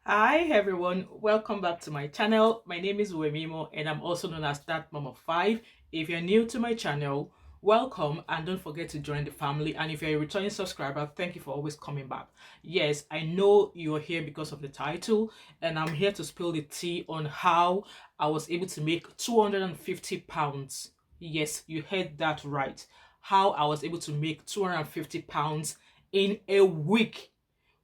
Hi everyone, welcome back to my channel. My name is Wemimo and I'm also known as that mom of five. If you're new to my channel, welcome and don't forget to join the family. And if you're a returning subscriber, thank you for always coming back. Yes, I know you're here because of the title, and I'm here to spill the tea on how I was able to make £250. Yes, you heard that right. How I was able to make £250 in a week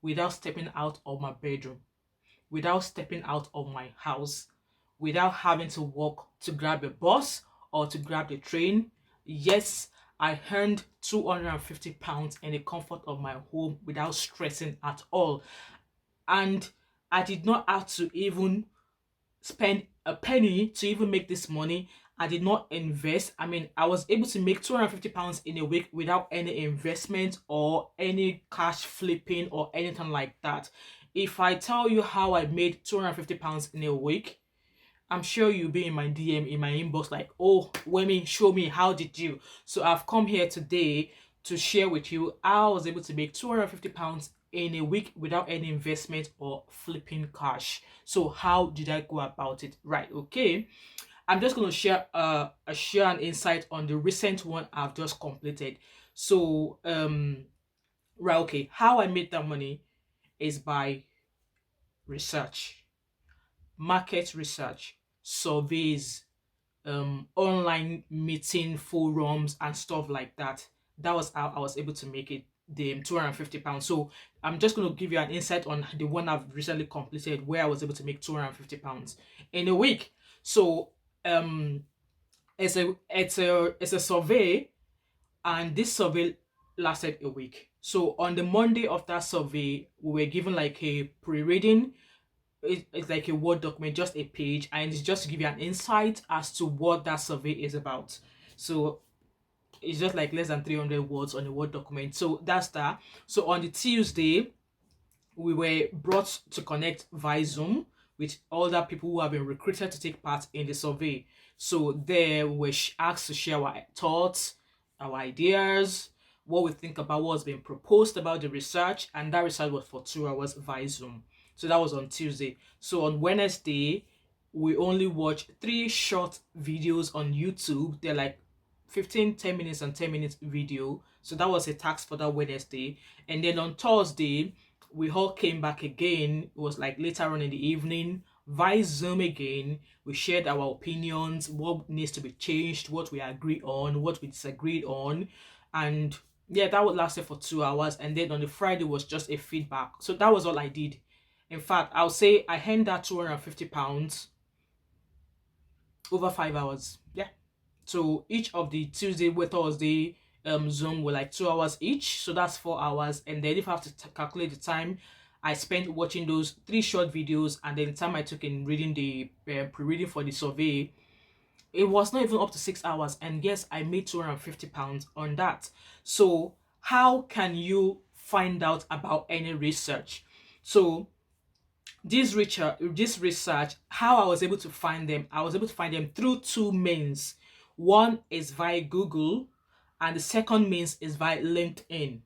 without stepping out of my bedroom, without stepping out of my house, without having to walk to grab a bus or to grab the train. Yes, I earned £250 in the comfort of my home without stressing at all. And I did not have to even spend a penny to even make this money. I did not invest. I mean, I was able to make £250 in a week without any investment or any cash flipping or anything like that. If I tell you how I made £250 in a week, I'm sure you'll be in my DM, in my inbox, like, oh, Wemi, show me, how did you? So I've come here today to share with you how I was able to make £250 in a week without any investment or flipping cash. So how did I go about it? Right, okay. I'm just going to share an insight on the recent one I've just completed. So right, okay, how I made that money is by research, market research, surveys, online meeting forums and stuff like that. That was how I was able to make it, the £250. So I'm just going to give you an insight on the one I've recently completed where I was able to make £250 in a week. So it's a survey, and this survey lasted a week. So on the Monday of that survey, we were given like a pre-reading. It's like a Word document, just a page, and it's just to give you an insight as to what that survey is about. So it's just like less than 300 words on a Word document. So that's that. So on the Tuesday, we were brought to connect via Zoom with other people who have been recruited to take part in the survey. So there we were asked to share our thoughts, our ideas, what we think about what's been proposed about the research, and that research was for 2 hours via Zoom. So that was on Tuesday. So on Wednesday, we only watched 3 short videos on YouTube. They're like 15, 10 minutes and 10 minutes video. So that was a task for that Wednesday. And then on Thursday, we all came back again. It was like later on in the evening via Zoom again. We shared our opinions, what needs to be changed, what we agree on, what we disagreed on. And yeah, that would lasted for 2 hours. And then on the Friday was just a feedback. So that was all I did. In fact, I'll say I earned that £250 over 5 hours. Yeah. So each of the Tuesday with Thursday Zoom were like 2 hours each. So that's 4 hours. And then if I have to calculate the time I spent watching those 3 short videos and then the time I took in reading the pre-reading for the survey, it was not even up to 6 hours. And yes, I made £250 on that. So how can you find out about any research? So this research, how I was able to find them, I was able to find them through 2 means. One is via Google, and the second means is via LinkedIn.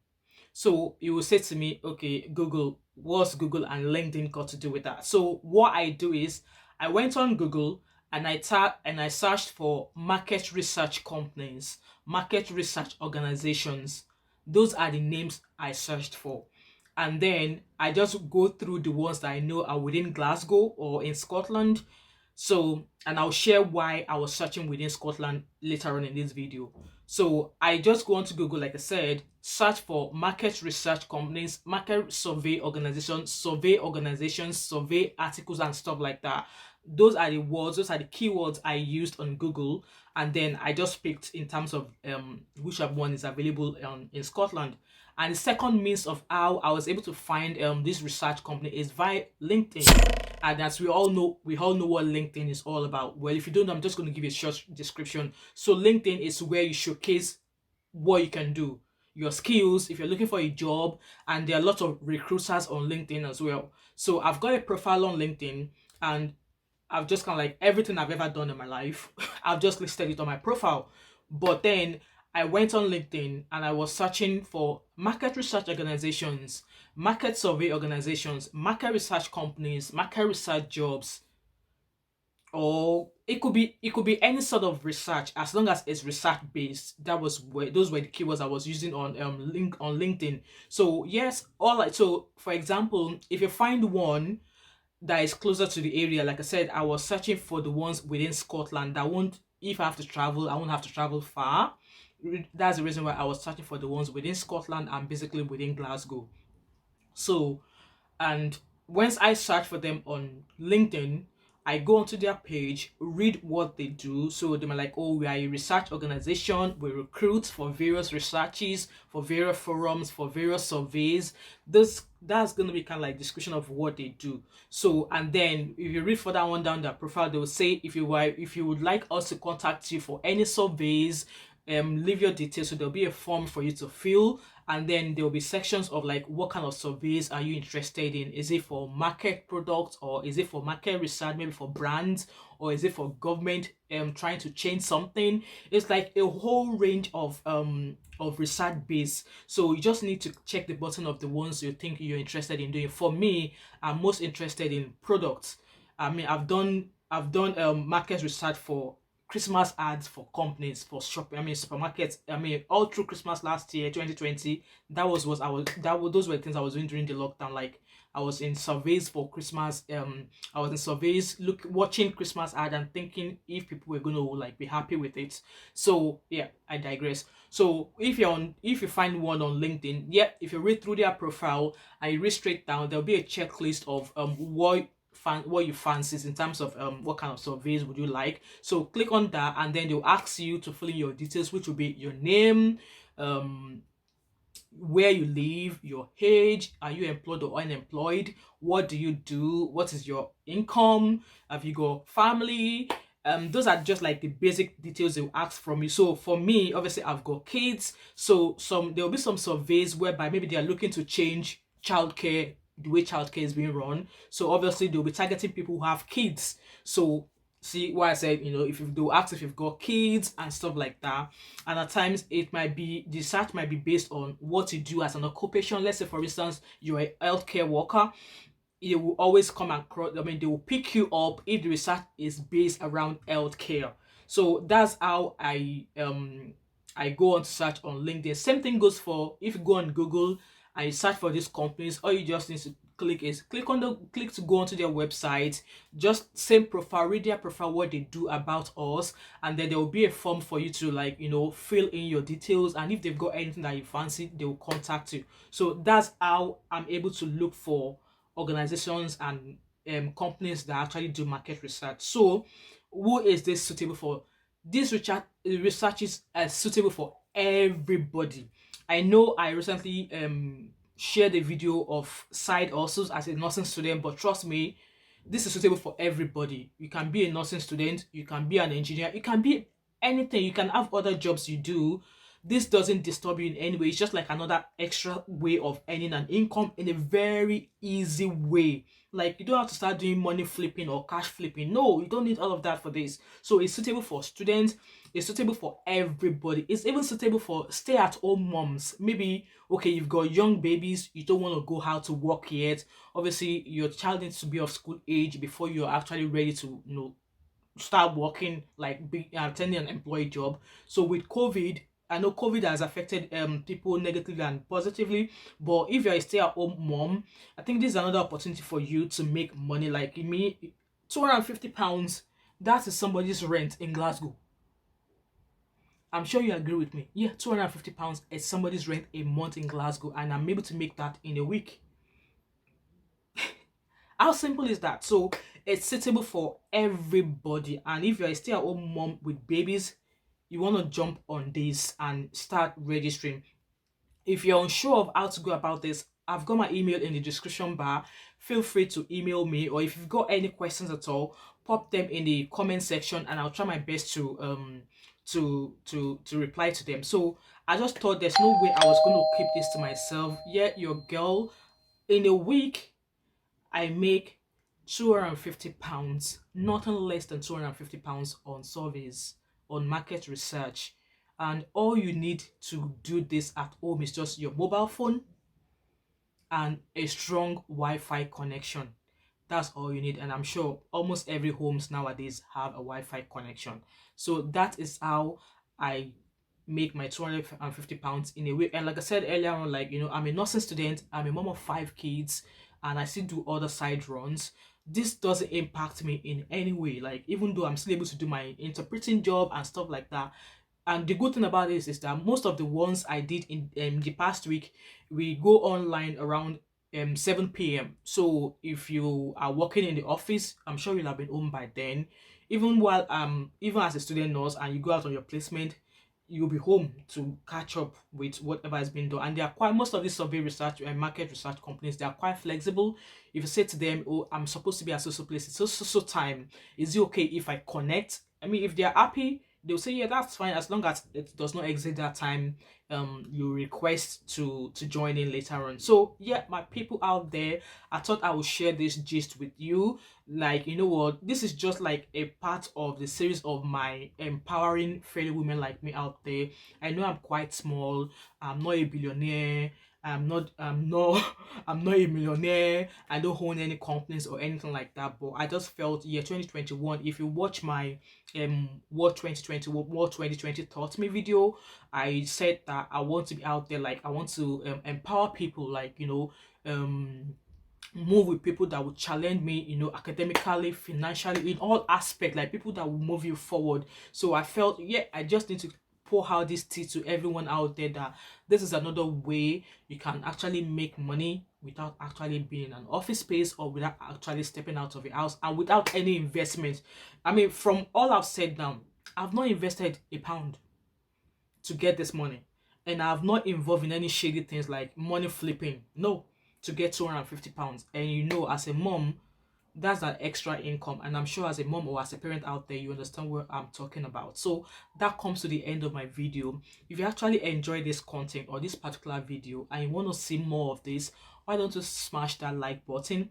So you will say to me, okay, Google, what's Google and LinkedIn got to do with that? So what I do is I went on Google and I searched for market research companies, market research organizations. Those are the names I searched for. And then I just go through the ones that I know are within Glasgow or in Scotland. So, and I'll share why I was searching within Scotland later on in this video. So I just go on to Google, like I said, search for market research companies, market survey organizations, survey articles and stuff like that. Those are the words, those are the keywords I used on Google. And then I just picked in terms of whichever one is available in Scotland. And the second means of how I was able to find this research company is via LinkedIn. And as we all know what LinkedIn is all about. Well, if you don't know, I'm just going to give you a short description. So LinkedIn is where you showcase what you can do, your skills, if you're looking for a job, and there are lots of recruiters on LinkedIn as well. So I've got a profile on LinkedIn, and I've just kind of like everything I've ever done in my life, I've just listed it on my profile. But then I went on LinkedIn and I was searching for market research organizations, market survey organizations, market research companies, market research jobs, or it could be any sort of research as long as it's research based. That was where those were the keywords I was using on LinkedIn. So yes, all like, so for example, if you find one that is closer to the area, like I said, I was searching for the ones within Scotland that won't, if I have to travel, I won't have to travel far. That's the reason why I was searching for the ones within Scotland and basically within Glasgow. So, and once I search for them on LinkedIn, I go onto their page, read what they do. So they are like, oh, we are a research organization. We recruit for various researches, for various forums, for various surveys. That's gonna be kind of like description of what they do. So, and then if you read further on down their profile, they will say if you would like us to contact you for any surveys, leave your details. So there'll be a form for you to fill, and then there will be sections of like what kind of surveys are you interested in. Is it for market products, or is it for market research, maybe for brands, or is it for government trying to change something? It's like a whole range of research base. So you just need to check the button of the ones you think you're interested in doing. For me, I'm most interested in products. I mean, I've done market research for Christmas ads for companies, for shopping, I mean supermarkets. I mean, all through Christmas last year, 2020, those were the things I was doing during the lockdown. Like, I was in surveys for Christmas. I was in surveys, watching Christmas ad and thinking if people were going to like be happy with it. So yeah, I digress. So if you find one on LinkedIn, yeah, if you read through their profile and you read straight down, there'll be a checklist of what you fancies in terms of what kind of surveys would you like. So click on that, and then they'll ask you to fill in your details, which will be your name, um where you live, your age, are you employed or unemployed, what do you do, what is your income, have you got family. Those are just like the basic details they will ask from you. So for me, obviously I've got kids, so there will be some surveys whereby maybe they are looking to change childcare, the way childcare is being run. So obviously they'll be targeting people who have kids. So see why I said, if they'll ask if you've got kids and stuff like that. And at times the search might be based on what you do as an occupation. Let's say for instance you're a healthcare worker, it will always come across, I mean, they will pick you up if the research is based around healthcare. So that's how I go on to search on LinkedIn. Same thing goes for if you go on Google and you search for these companies. All you just need to click to go onto their website. Just same profile, read their profile, what they do about us, and then there will be a form for you to like fill in your details, and if they've got anything that you fancy, they will contact you. So that's how I'm able to look for organizations and companies that actually do market research. So who is this suitable for? This research is suitable for everybody. I know I recently shared a video of side hustles as a nursing student, but trust me, this is suitable for everybody. You can be a nursing student, you can be an engineer, you can be anything, you can have other jobs you do. This doesn't disturb you in any way. It's just like another extra way of earning an income in a very easy way. Like, you don't have to start doing money flipping or cash flipping. No, you don't need all of that for this. So it's suitable for students, it's suitable for everybody. It's even suitable for stay-at-home moms. Maybe, okay, you've got young babies, you don't want to go out to work yet. Obviously, your child needs to be of school age before you're actually ready to, start working, like attending an employee job. So with COVID, I know COVID has affected people negatively and positively, but if you're a stay-at-home mom, I think this is another opportunity for you to make money. Like me, £250, that is somebody's rent in Glasgow. I'm sure you agree with me. Yeah, £250 is somebody's rent a month in Glasgow, and I'm able to make that in a week. How simple is that? So it's suitable for everybody. And if you're a stay-at-home mom with babies, you want to jump on this and start registering. If you're unsure of how to go about this, I've got my email in the description bar. Feel free to email me, or if you've got any questions at all, pop them in the comment section and I'll try my best to reply to them. So I just thought there's no way I was going to keep this to myself. Yeah, your girl, in a week I make £250, nothing less than £250 on surveys, on market research. And all you need to do this at home is just your mobile phone and a strong Wi-Fi connection. That's all you need, and I'm sure almost every homes nowadays have a Wi-Fi connection. So that is how I make my 250 pounds in a week. And like I said earlier on, like, I'm a nursing student, I'm a mom of 5 kids, and I still do other side runs. This doesn't impact me in any way. Like, even though I'm still able to do my interpreting job and stuff like that. And the good thing about this is that most of the ones I did in the past week, we go online around 7 p.m. So if you are working in the office, I'm sure you'll have been home by then. Even as a student nurse and you go out on your placement, you'll be home to catch up with whatever has been done. And they are quite, most of these survey research and market research companies, they are quite flexible. If you say to them, oh, I'm supposed to be at social place, it's so time, is it okay if I connect? I mean, if they're happy, they'll say, yeah, that's fine, as long as it does not exceed that time you request to join in later on. So yeah, my people out there, I thought I would share this gist with you. Like, you know what, this is just like a part of the series of my empowering fellow women like me out there. I know I'm quite small, I'm not a billionaire, I'm not I'm not a millionaire, I don't own any companies or anything like that, but I just felt, yeah, 2021, if you watch my what 2020 taught me video, I said that I want to be out there, like I want to empower people, like, um move with people that will challenge me, academically, financially, in all aspects, like people that will move you forward. So I felt, yeah, I just need to pour out this tea to everyone out there that this is another way you can actually make money without actually being in an office space or without actually stepping out of your house and without any investment. I mean, from all I've said now, I've not invested a pound to get this money, and I've not involved in any shady things like money flipping. No, to get 250 pounds. And as a mom, that's an extra income, and I'm sure as a mom or as a parent out there, you understand what I'm talking about. So that comes to the end of my video. If you actually enjoy this content or this particular video and you want to see more of this, why don't you smash that like button,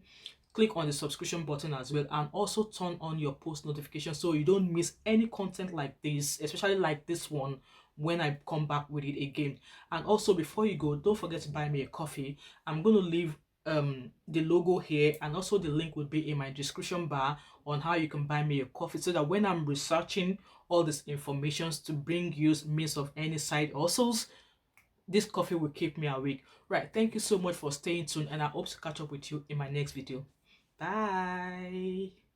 click on the subscription button as well, and also turn on your post notifications so you don't miss any content like this, especially like this one, when I come back with it again. And also, before you go, don't forget to buy me a coffee. I'm going to leave the logo here, and also the link will be in my description bar on how you can buy me a coffee, so that when I'm researching all these informations to bring you means of any side hustles, this coffee will keep me awake. Right, thank you so much for staying tuned, and I hope to catch up with you in my next video. Bye.